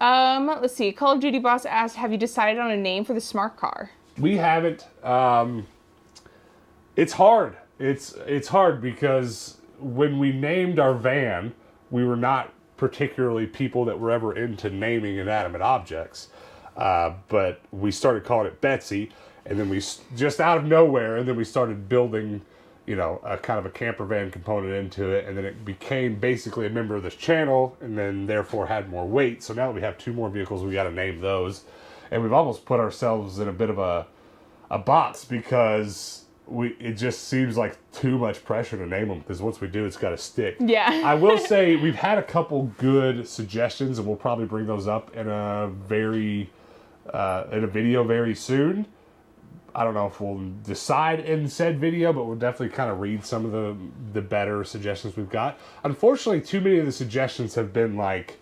Let's see. Call of Duty boss asked, have you decided on a name for the smart car? We haven't. It's hard. It's hard because when we named our van, we were not particularly people that were ever into naming inanimate objects. But we started calling it Betsy, and then we just out of nowhere, and then we started building, a kind of a camper van component into it, and then it became basically a member of this channel, and then therefore had more weight. So now that we have 2 more vehicles, we got to name those, and we've almost put ourselves in a bit of a box because it just seems like too much pressure to name them, because once we do, it's got to stick. Yeah. I will say we've had a couple good suggestions, and we'll probably bring those up in a video very soon. I don't know if we'll decide in said video, but we'll definitely kind of read some of the better suggestions we've got. Unfortunately, too many of the suggestions have been like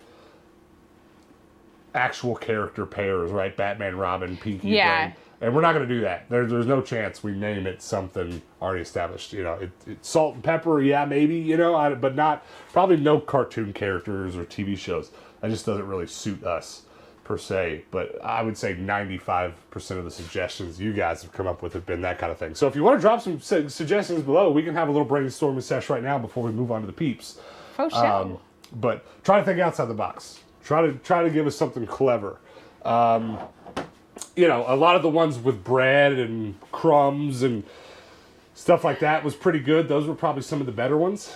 actual character pairs, right? Batman, Robin, Pinky, Yeah. Brain. And we're not going to do that. There's no chance we name it something already established. It's Salt and Pepper, yeah, maybe, but not, probably no cartoon characters or TV shows. That just doesn't really suit us, per se. But I would say 95% of the suggestions you guys have come up with have been that kind of thing. So if you want to drop some suggestions below, we can have a little brainstorming sesh right now before we move on to the peeps. For sure. But try to think outside the box. Try to give us something clever. A lot of the ones with bread and crumbs and stuff like that was pretty good. Those were probably some of the better ones.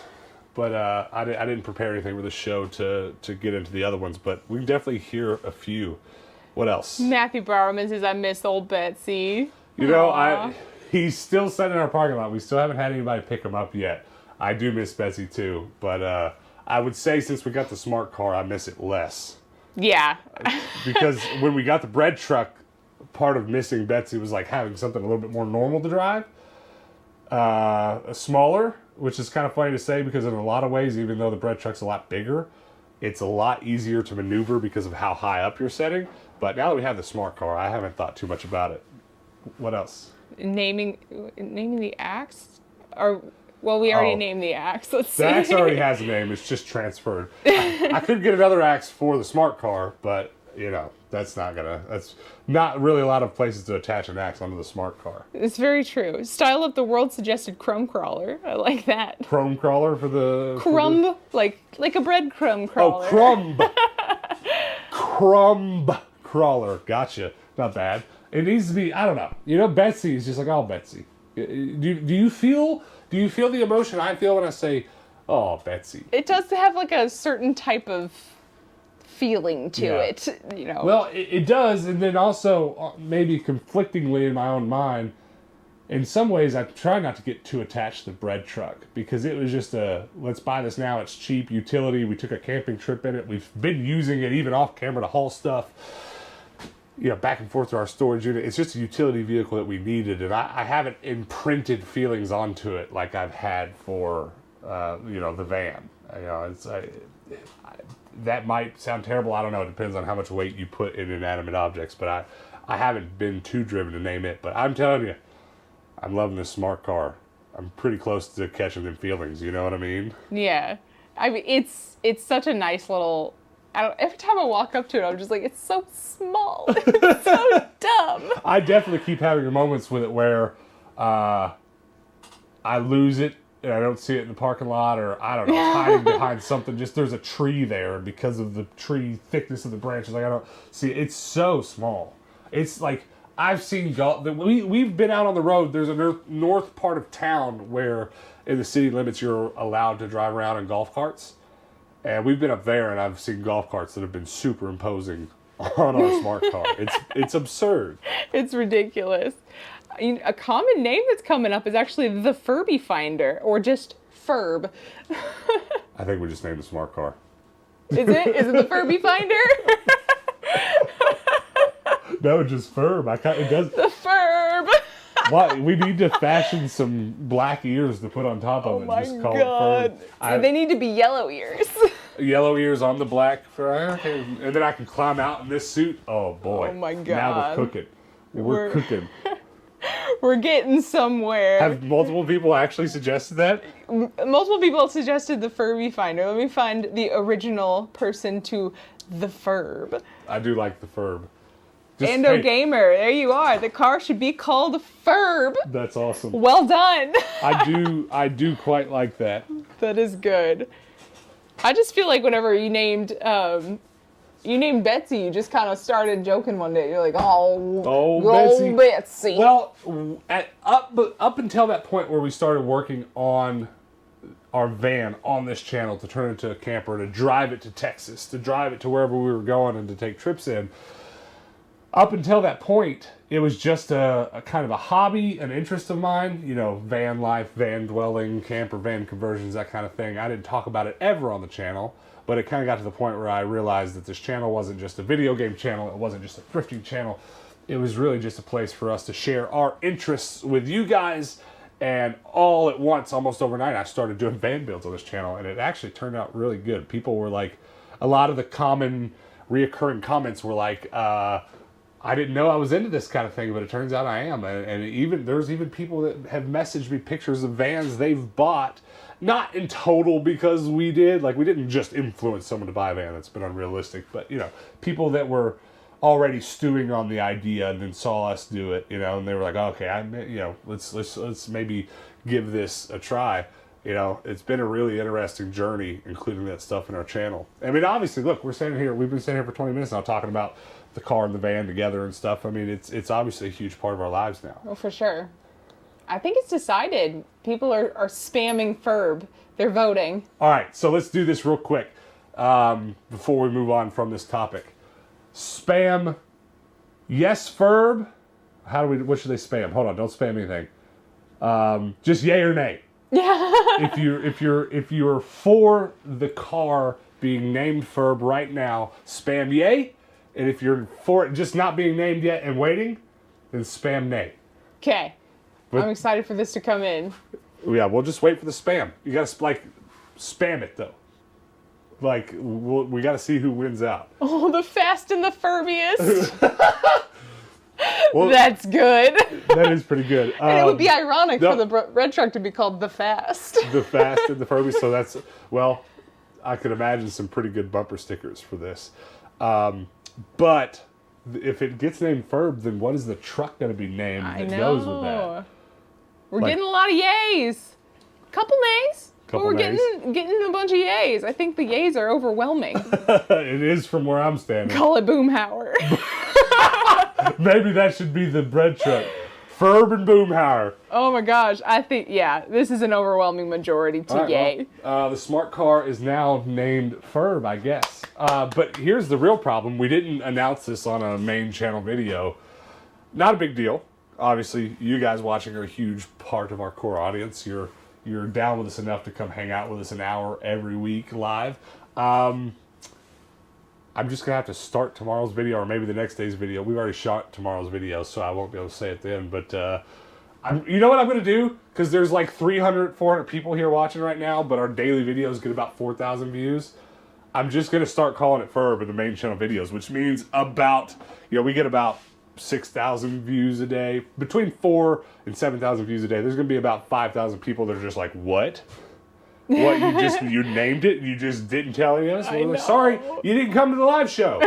But I didn't prepare anything for the show to get into the other ones. But we can definitely hear a few. What else? Matthew Bowerman says, I miss old Betsy. He's still sitting in our parking lot. We still haven't had anybody pick him up yet. I do miss Betsy too. But I would say since we got the smart car, I miss it less. Yeah. Because when we got the bread truck, part of missing Betsy was like having something a little bit more normal to drive. Smaller, which is kind of funny to say because in a lot of ways, even though the bread truck's a lot bigger, it's a lot easier to maneuver because of how high up you're setting. But now that we have the smart car, I haven't thought too much about it. What else? Naming the axe? We already named the axe. Let's see. The axe already has a name. It's just transferred. I could get another axe for the smart car, but, that's not really a lot of places to attach an axe onto the smart car. It's very true. Style of the World suggested crumb crawler. I like that. Crumb crawler for the... Crumb, like a breadcrumb crawler. Oh, crumb. Crumb crawler. Gotcha. Not bad. It needs to be, I don't know. Betsy is just like, oh, Betsy. Do you feel the emotion I feel when I say, oh, Betsy? It does have like a certain type of feeling to it, Well, it does, and then also maybe conflictingly in my own mind, in some ways I try not to get too attached to the bread truck because it was just let's buy this now, it's cheap utility. We took a camping trip in it. We've been using it even off camera to haul stuff, back and forth to our storage unit. It's just a utility vehicle that we needed, and I haven't imprinted feelings onto it like I've had for, the van. That might sound terrible. I don't know. It depends on how much weight you put in inanimate objects, but I haven't been too driven to name it. But I'm telling you, I'm loving this smart car. I'm pretty close to catching them feelings. You know what I mean? Yeah. I mean, it's such a nice little... every time I walk up to it, I'm just like, it's so small. It's so dumb. I definitely keep having moments with it where I lose it and I don't see it in the parking lot, or I don't know, it's hiding behind something. Just there's a tree there because of the tree thickness of the branches. Like I don't see it. It's so small. It's like I've seen we've been out on the road. There's a north part of town where in the city limits you're allowed to drive around in golf carts. And we've been up there, and I've seen golf carts that have been superimposing on our smart car. It's absurd. It's ridiculous. A common name that's coming up is actually the Furby Finder, or just Furb. I think we just named the smart car. Is it? Is it the Furby Finder? No, just Furb. It does. The Furb. Why? We need to fashion some black ears to put on top of it. Oh Just my call God. It Furb. They need to be yellow ears. Yellow ears on the black fur, and then I can climb out in this suit. Oh boy! Oh my God! Now we're cooking. We're cooking. We're getting somewhere. Have multiple people actually suggested that? Multiple people suggested the Furby Finder. Let me find the original person to the Furb. I do like the Furb. Tendo Gamer, there you are. The car should be called Furb. That's awesome. Well done. I do quite like that. That is good. I just feel like whenever you named Betsy, you just kind of started joking one day. You're like, oh Betsy. Well, up until that point where we started working on our van on this channel to turn it into a camper, to drive it to Texas, to drive it to wherever we were going, and to take trips in. Up until that point, it was just a kind of a hobby, an interest of mine, you know, van life, van dwelling, camper van conversions, that kind of thing. I didn't talk about it ever on the channel, but it kind of got to the point where I realized that this channel wasn't just a video game channel, it wasn't just a thrifting channel, it was really just a place for us to share our interests with you guys. And all at once, almost overnight, I started doing van builds on this channel, and it actually turned out really good. People were like, a lot of the common reoccurring comments were like, I didn't know I was into this kind of thing, but it turns out I am. And there's even people that have messaged me pictures of vans they've bought, not in total because we did. Like, we didn't just influence someone to buy a van. That's been unrealistic. But, you know, people that were already stewing on the idea and then saw us do it, you know, and they were like, oh, okay, let's maybe give this a try. You know, it's been a really interesting journey, including that stuff in our channel. I mean, obviously, look, we've been sitting here for 20 minutes now talking about the car and the van together and stuff. I mean, it's obviously a huge part of our lives now. Oh, for sure. I think it's decided. People are spamming Furb. They're voting. All right, so let's do this real quick before we move on from this topic. Spam yes Furb. What should they spam? Hold on, don't spam anything. Just yay or nay. Yeah. if you're for the car being named Furb right now, spam yay. And if you're for it just not being named yet and waiting, then spam nay. Okay. I'm excited for this to come in. Yeah, we'll just wait for the spam. You gotta spam it though. Like, we gotta see who wins out. Oh, the Fast and the Furbiest. Well, that's good. That is pretty good. And it would be ironic for the red truck to be called the Fast. The Fast and the Furby. So that's, well, I could imagine some pretty good bumper stickers for this. But if it gets named Furb, then what is the truck going to be named that goes with that? We're getting a lot of yays. Couple nays. But we're getting a bunch of yays. I think the yays are overwhelming. It is from where I'm standing. Call it Boomhauer. Maybe that should be the bread truck. Furb and Boomhauer. Oh my gosh. I think, yeah, this is an overwhelming majority to yay. Well, the smart car is now named Furb, I guess. But here's the real problem. We didn't announce this on a main channel video. Not a big deal. Obviously, you guys watching are a huge part of our core audience. You're down with us enough to come hang out with us an hour every week live. I'm just going to have to start tomorrow's video or maybe the next day's video. We've already shot tomorrow's video, so I won't be able to say it then. But you know what I'm going to do? Because there's like 300, 400 people here watching right now, but our daily videos get about 4,000 views. I'm just going to start calling it Furb in the main channel videos, which means we get about 6,000 views a day. Between 4,000 and 7,000 views a day. There's going to be about 5,000 people that are just like, what? What, you named it and you just didn't tell any of us? Well, sorry, you didn't come to the live show.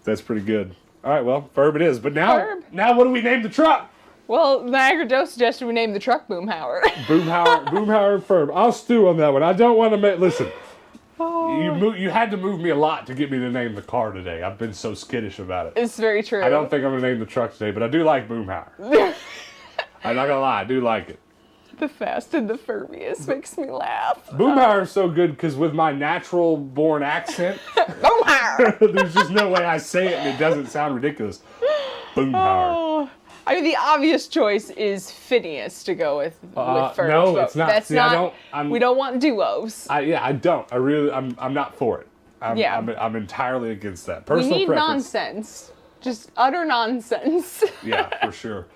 That's pretty good. All right, well, Furb it is. But now what do we name the truck? Well, Niagara Joe suggested we name the truck Boomhauer. Boomhauer and Furb. I'll stew on that one. I don't want to listen. You had to move me a lot to get me to name the car today. I've been so skittish about it. It's very true. I don't think I'm going to name the truck today, but I do like Boomhauer. I'm not going to lie, I do like it. The Fast and the Furbiest makes me laugh. Boomhauer is so good because with my natural born accent, Boomhauer. There's just no way I say it and it doesn't sound ridiculous. Boomhauer. Oh, I mean, the obvious choice is Phineas to go with Furb. No, it's not. That's not. We don't want duos. I don't. I'm not for it. I'm entirely against that. Personal we need preference. nonsense. Just utter nonsense. Yeah, for sure.